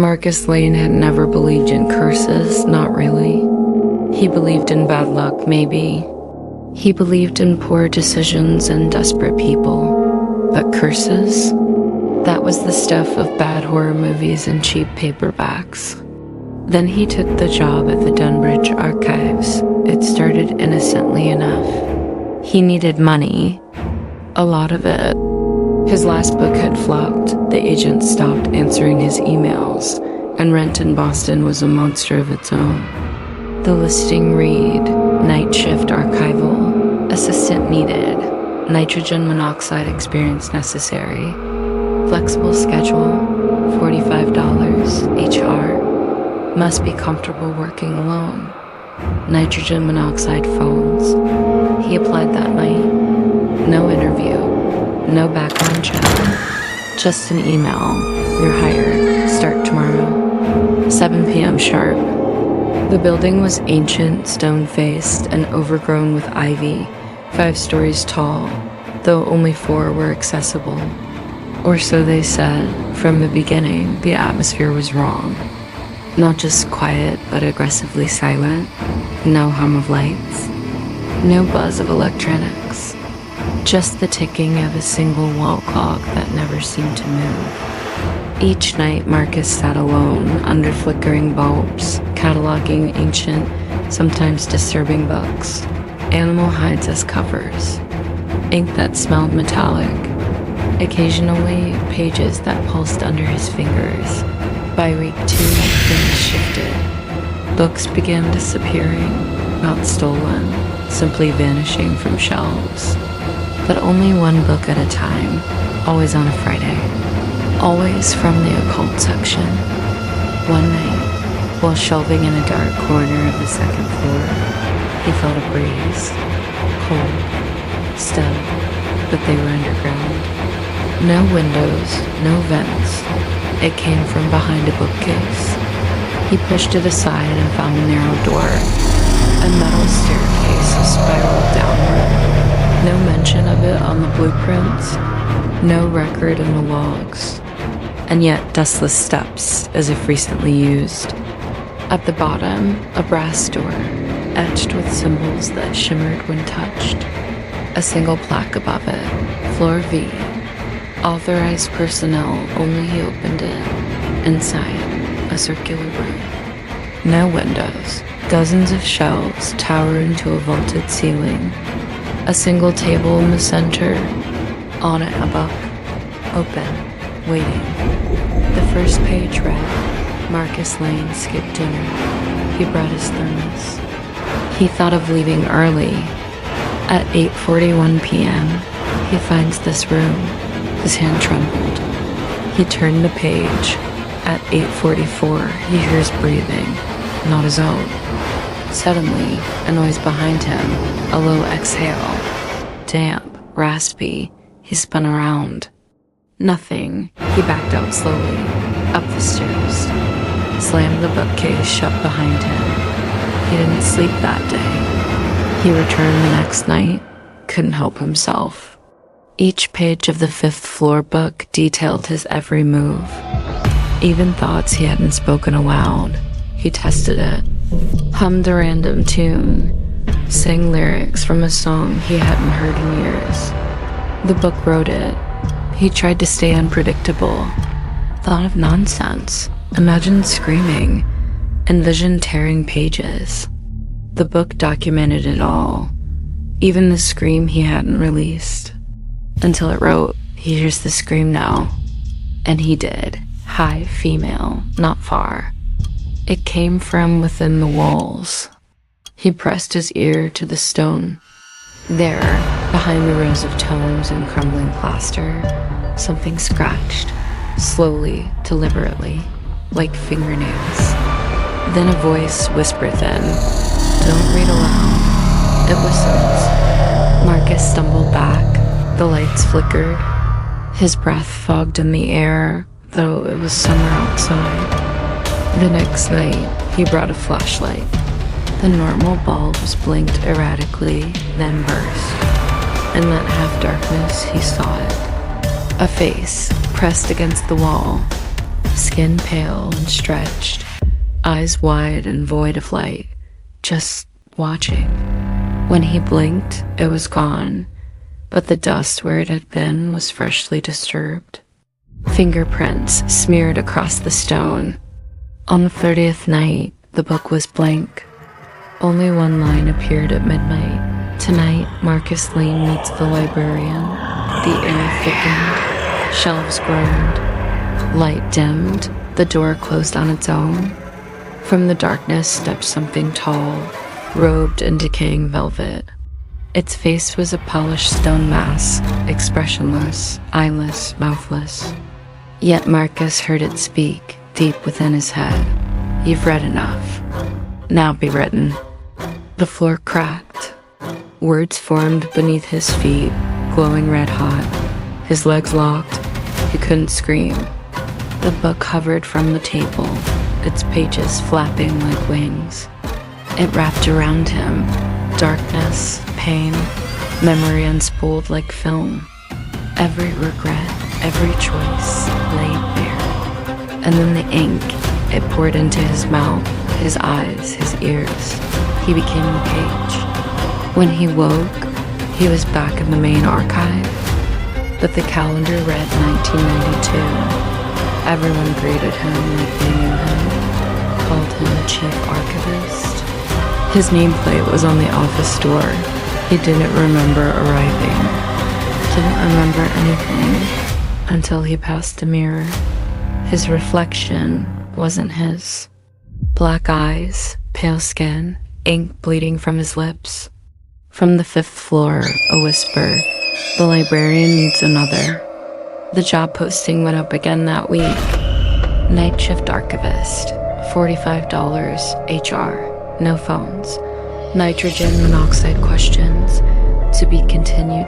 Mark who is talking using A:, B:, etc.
A: Marcus Lane had never believed in curses, not really. He believed in bad luck, maybe. He believed in poor decisions and desperate people. But curses? That was the stuff of bad horror movies and cheap paperbacks. Then he took the job at the Dunbridge Archives. It started innocently enough. He needed money. A lot of it. His last book had flopped. The agent stopped answering his emails, and rent in Boston was a monster of its own. The listing read, night shift archival, assistant needed, nitrogen monoxide experience necessary, flexible schedule, $45, HR, must be comfortable working alone, nitrogen monoxide phones. He applied that night. No interview, no background check, just an email. You're hired. Start tomorrow. 7 p.m. sharp. The building was ancient, stone-faced, and overgrown with ivy, 5 stories tall, though only 4 were accessible. Or so they said. From the beginning, the atmosphere was wrong. Not just quiet, but aggressively silent. No hum of lights. No buzz of electronics. Just the ticking of a single wall clock that never seemed to move. Each night, Marcus sat alone under flickering bulbs, cataloging ancient, sometimes disturbing books, animal hides as covers, ink that smelled metallic, occasionally pages that pulsed under his fingers. By week 2, things shifted. Books began disappearing, not stolen, simply vanishing from shelves. But only one book at a time, always on a Friday. Always from the occult section. One night, while shelving in a dark corner of the 2nd floor, he felt a breeze. Cold, still, but they were underground. No windows, no vents. It came from behind a bookcase. He pushed it aside and found a narrow door. A metal staircase spiraled downward. No mention of it on the blueprints, no record in the logs, and yet dustless steps as if recently used. At the bottom, a brass door, etched with symbols that shimmered when touched. A single plaque above it, Floor V. Authorized personnel, only he opened it. Inside, a circular room. No windows. Dozens of shelves tower into a vaulted ceiling. A single table in the center. On it, a book. Open. Waiting. The first page read, Marcus Lane skipped dinner. He brought his thermos. He thought of leaving early. At 8:41 p.m., he finds this room. His hand trembled. He turned the page. At 8:44, he hears breathing, not his own. Suddenly, a noise behind him, a low exhale. Damp, raspy. He spun around. Nothing. He backed out slowly, up the stairs, slammed the bookcase shut behind him. He didn't sleep that day. He returned the next night, couldn't help himself. Each page of the 5th floor book detailed his every move. Even thoughts he hadn't spoken aloud. He tested it. Hummed a random tune. Sang lyrics from a song he hadn't heard in years. The book wrote it. He tried to stay unpredictable. Thought of nonsense. Imagined screaming. Envisioned tearing pages. The book documented it all. Even the scream he hadn't released. Until it wrote, he hears the scream now. And he did. High, female, not far. It came from within the walls. He pressed his ear to the stone. There, behind the rows of tomes and crumbling plaster, something scratched, slowly, deliberately, like fingernails. Then a voice whispered then, "Don't read aloud." It whistles. Marcus stumbled back. The lights flickered. His breath fogged in the air, though it was summer outside. The next night, he brought a flashlight. The normal bulbs blinked erratically, then burst. In that half-darkness, he saw it. A face, pressed against the wall. skin pale and stretched, eyes wide and void of light, just watching. When he blinked, it was gone, but the dust where it had been was freshly disturbed. Fingerprints smeared across the stone. On the 30th night, the book was blank. Only one line appeared at midnight. Tonight, Marcus Lane meets the librarian. The air thickened, shelves groaned, light dimmed, the door closed on its own. From the darkness stepped something tall, robed in decaying velvet. Its face was a polished stone mask, expressionless, eyeless, mouthless. Yet Marcus heard it speak, deep within his head. "You've read enough. Now be written." The floor cracked. Words formed beneath his feet, glowing red hot. His legs locked. He couldn't scream. The book hovered from the table, its pages flapping like wings. It wrapped around him, darkness, pain, memory unspooled like film. Every regret, every choice laid bare. And then the ink, it poured into his mouth, his eyes, his ears. He became the page. When he woke, he was back in the main archive, but the calendar read 1992. Everyone greeted him like they knew him, called him chief archivist. His nameplate was on the office door. He didn't remember arriving, didn't remember anything until he passed a mirror. His reflection wasn't his. Black eyes, pale skin, ink bleeding from his lips. From the 5th floor, a whisper, "The librarian needs another." The job posting went up again that week. Night shift archivist, $45, HR, no phones, nitrogen monoxide questions, to be continued, ...